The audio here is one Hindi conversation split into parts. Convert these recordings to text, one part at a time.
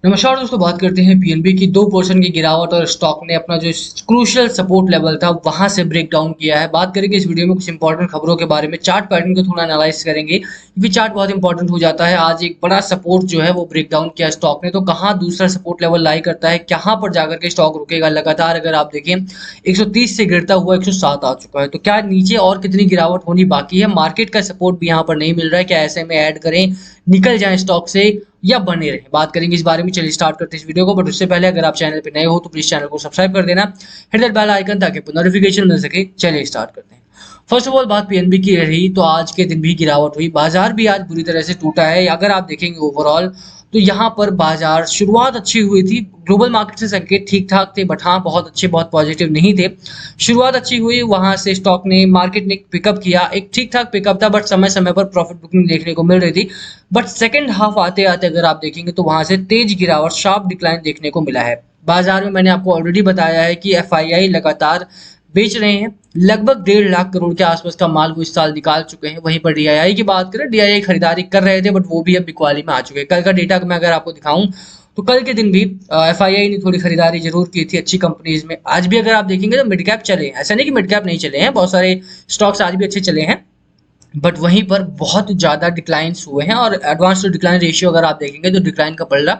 नमस्कार दोस्तों, बात करते हैं पीएनबी की 2% की गिरावट और स्टॉक ने अपना जो क्रूशियल सपोर्ट लेवल था वहां से ब्रेक डाउन किया है। बात करेंगे इस वीडियो में कुछ इंपॉर्टेंट खबरों के बारे में, चार्ट पैटर्न को थोड़ा एनालाइज करेंगे क्योंकि चार्ट बहुत इंपॉर्टेंट हो जाता है। आज एक बड़ा सपोर्ट जो है वो ब्रेक डाउन किया स्टॉक ने, तो कहाँ दूसरा सपोर्ट लेवल लाई करता है, कहाँ पर जाकर के स्टॉक रुकेगा। लगातार अगर आप देखें 130 से गिरता हुआ 107 आ चुका है, तो क्या नीचे और कितनी गिरावट होनी बाकी है। मार्केट का सपोर्ट भी यहाँ पर नहीं मिल रहा है, क्या ऐसे में ऐड करें, निकल जाए स्टॉक से या बने रहे। बात करेंगे इस बारे में, चलिए स्टार्ट करते हैं इस वीडियो को। बट उससे पहले अगर आप चैनल पे नए हो तो प्लीज चैनल को सब्सक्राइब कर देना, हिट दैट बेल आइकन ताकि आपको नोटिफिकेशन मिल सके। चलिए स्टार्ट करते हैं। फर्स्ट ऑफ ऑल बात पीएनबी की रही तो आज के दिन भी गिरावट हुई, बाजार भी आज बुरी तरह से टूटा है। अगर आप देखेंगे ओवरऑल तो यहाँ पर बाजार शुरुआत अच्छी हुई थी, ग्लोबल मार्केट से संकेत ठीक ठाक थे, बट हाँ बहुत अच्छे बहुत पॉजिटिव नहीं थे। शुरुआत अच्छी हुई, वहां से स्टॉक ने मार्केट ने पिकअप किया, एक ठीक ठाक पिकअप था, बट समय समय पर प्रॉफिट बुकिंग देखने को मिल रही थी। बट सेकंड हाफ आते आते अगर आप देखेंगे तो वहां से तेज गिरावट, शार्प डिक्लाइन देखने को मिला है। बाजार में मैंने आपको ऑलरेडी बताया है कि एफआईआई लगातार बेच रहे हैं, लगभग 1.5 लाख करोड़ के आसपास का माल वो इस साल निकाल चुके हैं। वहीं पर डीआईआई की बात करें, डीआईआई खरीदारी कर रहे थे, बट वो भी अब बिकवाली में आ चुके हैं। कल का डेटा मैं अगर आपको दिखाऊं तो कल के दिन भी एफआईआई ने थोड़ी खरीदारी जरूर की थी अच्छी कंपनीज में। आज भी अगर आप देखेंगे तो मिड कैप चले हैं, ऐसा नहीं कि मिड कैप नहीं चले हैं, बहुत सारे स्टॉक्स आज भी अच्छे चले हैं, बट वहीं पर बहुत ज़्यादा डिक्लाइंस हुए हैं। और एडवांस टू डिक्लाइन रेशियो अगर आप देखेंगे तो डिक्लाइन का पलड़ा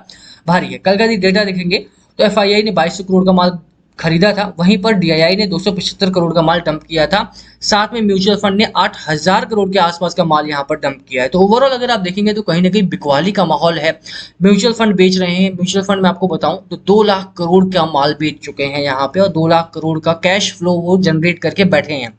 भारी है। कल का डेटा देखेंगे तो एफआईआई ने 2200 करोड़ का माल खरीदा था, वहीं पर डीआईआई ने 275 करोड़ का माल डंप किया था। साथ में म्यूचुअल फंड ने 8000 करोड़ के आसपास का माल यहाँ पर डंप किया है। तो ओवरऑल अगर आप देखेंगे तो कहीं ना कहीं बिकवाली का माहौल है। म्यूचुअल फंड बेच रहे हैं, म्यूचुअल फंड में आपको बताऊं तो 2 लाख करोड़ का माल बेच चुके हैं यहाँ पे, और 2 लाख करोड़ का कैश फ्लो वो जनरेट करके बैठे हैं।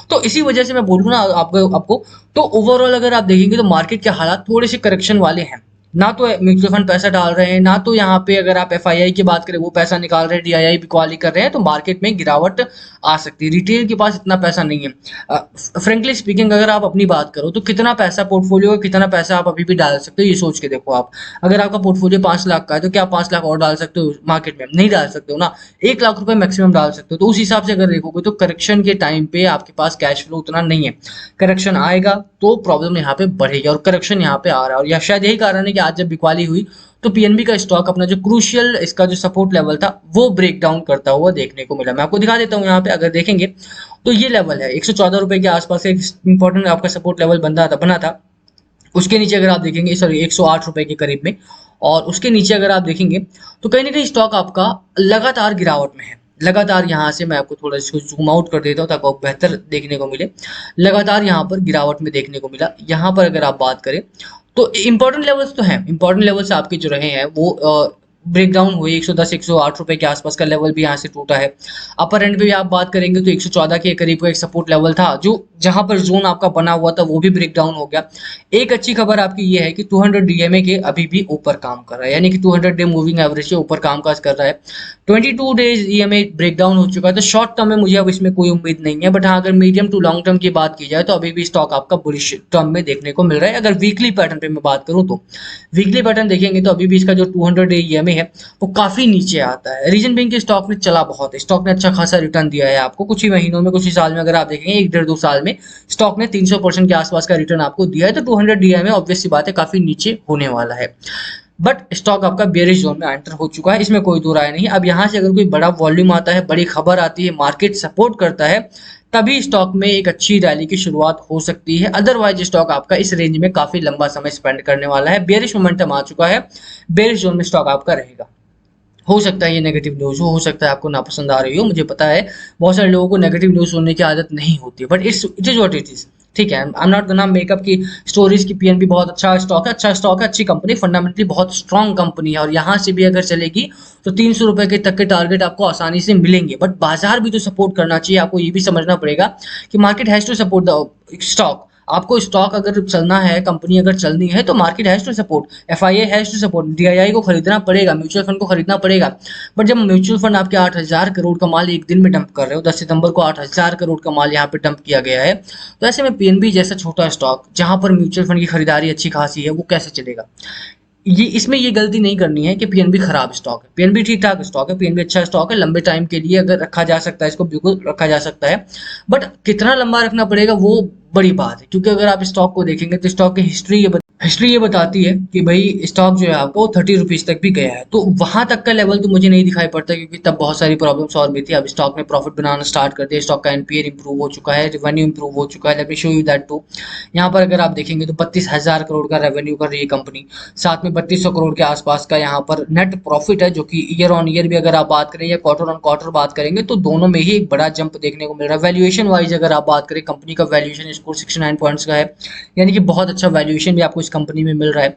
तो इसी वजह से मैं बोलूँ ना आपको तो ओवरऑल अगर आप देखेंगे तो मार्केट के हालात थोड़े से करेक्शन वाले हैं। ना तो म्यूचुअल फंड पैसा डाल रहे हैं, ना तो यहाँ पे अगर आप एफआईआई की बात करें वो पैसा निकाल रहे हैं, डीआईआई बिकवाली कर रहे हैं, तो मार्केट में गिरावट आ सकती है। रिटेल के पास इतना पैसा नहीं है। फ्रेंकली स्पीकिंग अगर आप अपनी बात करो तो कितना पैसा पोर्टफोलियो, कितना पैसा आप अभी भी डाल सकते हो, ये सोच के देखो आप। अगर आपका पोर्टफोलियो 5 लाख का है तो क्या 5 लाख और डाल सकते हो मार्केट में? नहीं डाल सकते हो ना। 1 लाख रुपए मैक्सिमम डाल सकते हो। तो उस हिसाब से अगर देखोगे तो करेक्शन के टाइम पे आपके पास कैश फ्लो उतना नहीं है। करेक्शन आएगा तो प्रॉब्लम यहाँ पे बढ़ेगी, और करेक्शन यहाँ पे आ रहा है। और या शायद यही कारण है कि आज जब बिकवाली हुई तो पीएनबी का स्टॉक अपना जो क्रूशियल इसका जो सपोर्ट लेवल था वो ब्रेक डाउन करता हुआ देखने को मिला। मैं आपको दिखा देता हूँ यहाँ पे, अगर देखेंगे तो ये लेवल है 114 रुपए के आसपास एक इंपॉर्टेंट आपका सपोर्ट लेवल बना था। उसके नीचे अगर आप देखेंगे, सॉरी 108 रुपए के करीब में, और उसके नीचे अगर आप देखेंगे तो कहीं ना कहीं स्टॉक आपका लगातार गिरावट में है। लगातार यहाँ से मैं आपको थोड़ा इसको जूम आउट कर देता हूँ ताकि आपको बेहतर देखने को मिले। लगातार यहाँ पर गिरावट में देखने को मिला। यहाँ पर अगर आप बात करें तो इंपॉर्टेंट लेवल्स तो हैं, इंपॉर्टेंट लेवल्स आपके जो रहे हैं वो ब्रेक डाउन हुए। 110 108 रुपए के आसपास का लेवल भी यहाँ से टूटा है। अपर एंड पे भी आप बात करेंगे तो 114 के करीब का एक सपोर्ट लेवल था, जो जहां पर जोन आपका बना हुआ था वो भी ब्रेक डाउन हो गया। एक अच्छी खबर आपकी ये है कि 200 डीएमए के अभी भी ऊपर काम कर रहा है, यानी कि 200 डे मूविंग एवरेज के ऊपर कामकाज कर रहा है। 22 डेज ईएमए ब्रेक डाउन हो चुका है, तो शॉर्ट टर्म में मुझे अब इसमें कोई उम्मीद नहीं है। बट हाँ, अगर मीडियम टू लॉन्ग टर्म की बात की जाए तो अभी भी स्टॉक आपका बुलिश टर्म में देखने को मिल रहा है। अगर वीकली पैटर्न पे मैं बात करूं तो वीकली पैटर्न देखेंगे तो अभी भी इसका जो 200 डे ईएमए है वो काफी नीचे आता है। रीजन बिंग के स्टॉक ने चला बहुत है, स्टॉक ने अच्छा खासा रिटर्न दिया है आपको कुछ ही महीनों में, कुछ ही साल में। अगर आप देखेंगे 1 1.5 2 साल में स्टॉक ने 300% के आसपास का रिटर्न आपको दिया है। तो 200 डीआई में ऑब्वियस सी बात है काफी नीचे होने वाला है। बट स्टॉक आपका बेरिश जोन में एंटर हो चुका है, इसमें कोई दो राय नहीं। अब यहाँ से अगर कोई बड़ा वॉल्यूम आता है, बड़ी खबर आती है, मार्केट सपोर्ट करता है, तभी स्टॉक में एक अच्छी रैली की शुरुआत हो सकती है। अदरवाइज स्टॉक आपका इस रेंज में काफी लंबा समय स्पेंड करने वाला है। बेरिश मोमेंटम आ चुका है, बेरिश जोन में स्टॉक आपका रहेगा। हो सकता है ये नेगेटिव न्यूज़ हो सकता है आपको नापसंद आ रही हो, मुझे पता है बहुत सारे लोगों को नेगेटिव न्यूज़ सुनने की आदत नहीं होती, but it is what it is. ठीक है, I am not gonna makeup की स्टोरीज की। पीएनबी बहुत अच्छा स्टॉक है, अच्छा स्टॉक है, अच्छी कंपनी, फंडामेंटली बहुत स्ट्रांग कंपनी है, और यहाँ से भी अगर चलेगी तो 300 रुपए के तक के टारगेट आपको आसानी से मिलेंगे। बट बाजार भी तो सपोर्ट करना चाहिए, आपको ये भी समझना पड़ेगा कि market has to support the stock. आपको स्टॉक अगर चलना है, कंपनी अगर चलनी है, तो market has to support, FIA has to support, DII को खरीदना पड़ेगा, म्यूचुअल फंड को खरीदना पड़ेगा। बट जब म्यूचुअल फंड आपके 8000 करोड़ का माल एक दिन में डंप कर रहे हो, 10 सितंबर को 8000 करोड़ का माल यहाँ पे डंप किया गया है, तो ऐसे में पीएनबी जैसा छोटा स्टॉक जहां पर म्यूचुअल फंड की खरीदारी अच्छी खासी है, वो कैसे चलेगा? ये इसमें ये गलती नहीं करनी है कि पीएनबी खराब स्टॉक है। पीएनबी ठीक ठाक स्टॉक है, पीएनबी अच्छा स्टॉक है, लंबे टाइम के लिए अगर रखा जा सकता है इसको बिल्कुल रखा जा सकता है। बट कितना लंबा रखना पड़ेगा वो बड़ी बात है, क्योंकि अगर आप स्टॉक को देखेंगे तो स्टॉक की हिस्ट्री ये हिस्ट्री ये बताती है कि भाई स्टॉक जो है आपका वो 30 रुपीज तक भी गया है, तो वहां तक का लेवल तो मुझे नहीं दिखाई पड़ता, क्योंकि तब बहुत सारी प्रॉब्लम्स और भी थी। अब स्टॉक ने प्रॉफिट बनाना स्टार्ट कर दिया, स्टॉक का एनपीए इंप्रूव हो चुका है, रेवेन्यू इंप्रूव हो चुका है। Let me show you that too. यहाँ पर अगर आप देखेंगे तो 32,000 करोड़ का रेवेन्यू कर रही है कंपनी, साथ में 3200 करोड़ के आसपास का यहाँ पर नेट प्रॉफिट है, जो कि ईयर ऑन ईयर भी अगर आप बात करें या क्वार्टर ऑन क्वार्टर बात करेंगे तो दोनों में ही एक बड़ा जंप देखने को मिल रहा है। वैल्यूएशन वाइज अगर आप बात करें, कंपनी का वैल्यूएशन स्कोर 69 पॉइंट्स का है, यानी कि बहुत अच्छा वैल्यूएशन भी आपको इस कंपनी में मिल रहा है।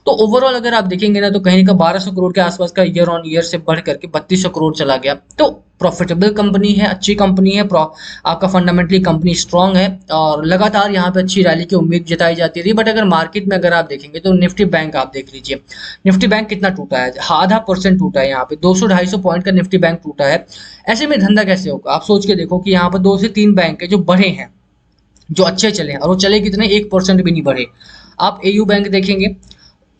तो ओवरऑल अगर आप देखेंगे ना, तो कहीं का 1200 करोड़ के आसपास का ईयर ऑन ईयर से बढ़ करके 3200 करोड़ चला गया। तो प्रॉफिटेबल कंपनी है, अच्छी कंपनी है, आपका फंडामेंटली कंपनी स्ट्रांग है, और लगातार यहाँ पे अच्छी रैली की उम्मीद जताई जाती रही। बट अगर मार्केट में अगर आप देखेंगे तो निफ्टी बैंक आप देख लीजिए, निफ्टी बैंक कितना टूटा है, आधा परसेंट टूटा है। यहाँ पे 200-250 पॉइंट का निफ्टी बैंक टूटा है। ऐसे में धंधा कैसे होगा? आप सोच के देखो कि यहाँ पर 2 से 3 बैंक है जो बढ़े हैं, जो अच्छे चले हैं, और वो चले कितने, 1% भी नहीं बढ़े। आप एयू बैंक देखेंगे,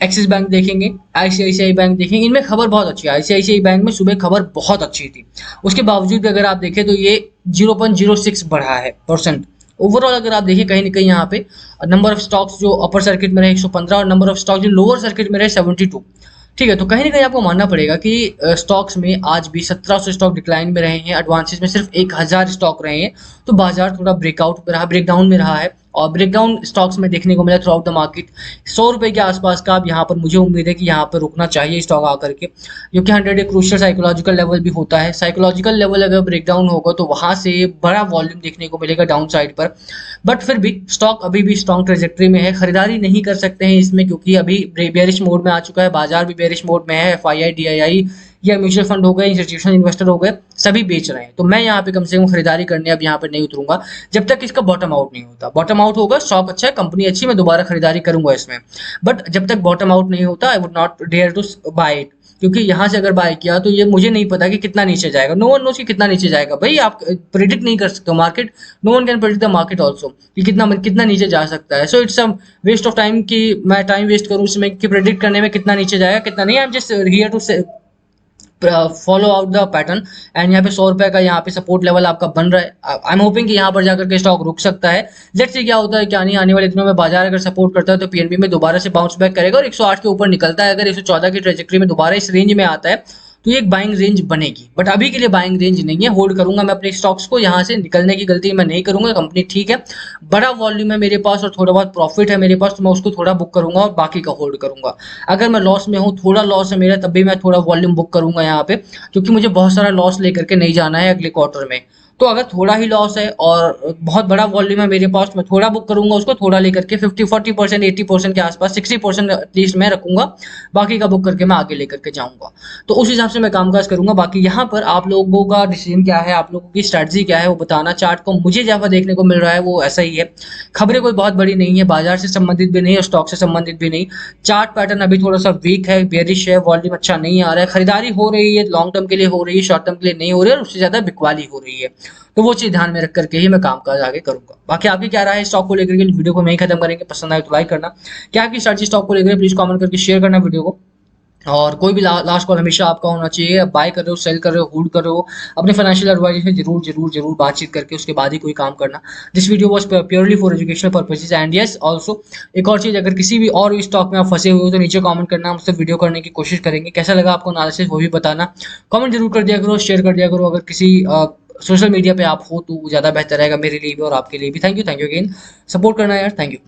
एक्सिस बैंक देखेंगे, आईसीआईसीआई बैंक देखेंगे, इनमें खबर बहुत अच्छी है। आईसीआईसीआई बैंक में सुबह खबर बहुत अच्छी थी, उसके बावजूद भी अगर आप देखें तो ये 0.06 बढ़ा है परसेंट। ओवरऑल अगर आप देखिए कहीं ना कहीं यहाँ पे नंबर ऑफ स्टॉक्स जो अपर सर्किट में रहे 115, और नंबर ऑफ स्टॉक जो लोअर सर्किट में रहे 72। ठीक है, तो कहीं ना कहीं आपको मानना पड़ेगा कि स्टॉक्स में आज भी 1700 स्टॉक डिक्लाइन में रहे हैं, एडवांसेस में सिर्फ 1000 स्टॉक रहे हैं। तो बाजार थोड़ा ब्रेकआउट में रहा, ब्रेकडाउन में रहा है, और ब्रेकडाउन स्टॉक्स में देखने को मिला थ्रू आउट द मार्केट। 100 रुपए के आसपास का अब यहाँ पर मुझे उम्मीद है कि यहाँ पर रुकना चाहिए स्टॉक आकर के, क्योंकि 100 एक क्रूशियल साइकोलॉजिकल लेवल भी होता है। साइकोलॉजिकल लेवल अगर ब्रेकडाउन होगा तो वहां से बड़ा वॉल्यूम देखने को मिलेगा डाउन साइड पर। बट फिर भी स्टॉक अभी भी स्ट्रॉन्ग ट्रेजेक्ट्री में है, खरीदारी नहीं कर सकते हैं इसमें, क्योंकि अभी बेयरिश मोड में आ चुका है, बाजार भी बेयरिश मोड में है। एफआईआई, डीआईआई या म्यूचुअल फंड हो गए, इंस्टीट्यूशनल इन्वेस्टर हो गए, सभी बेच रहे हैं। तो मैं यहाँ पे कम से कम खरीदारी करने अब यहाँ पे नहीं उतरूंगा जब तक इसका बॉटम आउट नहीं होता। बॉटम आउट होगा, स्टॉक अच्छा है, कंपनी अच्छी, मैं दोबारा खरीदारी करूंगा इसमें। बट जब तक बॉटम आउट नहीं होता, I would not dare to buy it, क्योंकि यहाँ से अगर बाय किया तो ये मुझे नहीं पता कि कितना नीचे जाएगा। नो वन नोस कि कितना नीचे जाएगा, भाई आप प्रिडिक्ट नहीं कर सकते हो market. No one can predict the market also कि कितना कितना नीचे जा सकता है। So it's a waste of time कि मैं टाइम वेस्ट करूँ उसमें कि प्रिडिक्ट करने में कितना नीचे जाएगा कितना नहीं। I am just here to follow out the pattern. And यहाँ पे 100 रुपए का यहाँ पे सपोर्ट लेवल आपका बन रहा है। आई एम होपिंग कि यहाँ पर जाकर के स्टॉक रुक सकता है। लेट्स सी क्या होता है क्या नहीं। आने वाले दिनों में बाजार अगर सपोर्ट करता है तो पीएनबी में दोबारा से बाउंस बैक करेगा और 108 के ऊपर निकलता है। अगर 114 की ट्रेजेक्टरी में दोबारा इस रेंज में आता है तो ये एक बाइंग रेंज बनेगी। बट अभी के लिए बाइंग रेंज नहीं है, होल्ड करूंगा मैं अपने स्टॉक्स को। यहाँ से निकलने की गलती मैं नहीं करूंगा। कंपनी ठीक है, बड़ा वॉल्यूम है मेरे पास और थोड़ा बहुत प्रॉफिट है मेरे पास, तो मैं उसको थोड़ा बुक करूंगा और बाकी का होल्ड करूंगा। अगर मैं लॉस में हूँ, थोड़ा लॉस है मेरा, तब भी मैं थोड़ा वॉल्यूम बुक करूंगा यहाँ पे, क्योंकि मुझे बहुत सारा लॉस लेकर के नहीं जाना है अगले क्वार्टर में। तो अगर थोड़ा ही लॉस है और बहुत बड़ा वॉल्यूम है मेरे पास, तो मैं थोड़ा बुक करूंगा उसको, थोड़ा लेकर के 50-40%, 80% के आसपास, 60% एटलीस्ट मैं रखूंगा, बाकी का बुक करके मैं आगे लेकर के जाऊंगा। तो उस हिसाब से मैं कामकाज करूंगा। बाकी यहाँ पर आप लोगों का डिसीजन क्या है, आप लोगों की स्ट्रैटेजी क्या है वो बताना। चार्ट को मुझे जहाँ देखने को मिल रहा है वो ऐसा ही है, खबरें कोई बहुत बड़ी नहीं है, बाजार से संबंधित भी नहीं और स्टॉक से संबंधित भी नहीं। चार्ट पैटर्न अभी थोड़ा सा वीक है, बेरिश है, वॉल्यूम अच्छा नहीं आ रहा है। खरीदारी हो रही है, लॉन्ग टर्म के लिए हो रही है, शॉर्ट टर्म के लिए नहीं हो रही है, और उससे ज्यादा बिकवाली हो रही है। तो वो चीज ध्यान में रख करके ही मैं कामकाज आगे करूंगा। बाकी आपकी क्या राय है स्टॉक को लेकर के, वीडियो को मैं ही खत्म करेंगे। पसंद आए तो लाइक करना, क्या आपकी स्ट्रैटेजी स्टॉक को लेकर प्लीज कमेंट करके शेयर करना वीडियो को। और कोई भी लास्ट कॉल हमेशा आपका होना चाहिए। बाय कर रहे हो, सेल कर रहे हो, होल्ड कर रहे हो, अपने फाइनेंशियल एडवाइजर से जरूर जरूर जरूर बातचीत करके उसके बाद ही कोई काम करना। This video was purely for educational purposes and yes also एक और चीज, अगर किसी भी और स्टॉक में आप फंसे हुए हो तो नीचे कमेंट करना, हम उससे वीडियो करने की कोशिश करेंगे। कैसा लगा आपको एनालिसिस वो भी बताना, कमेंट जरूर कर दिया करो, शेयर कर दिया करो। अगर किसी सोशल मीडिया पे आप हो तो ज़्यादा बेहतर रहेगा मेरे लिए भी और आपके लिए भी। थैंक यू अगेन, सपोर्ट करना यार, थैंक यू।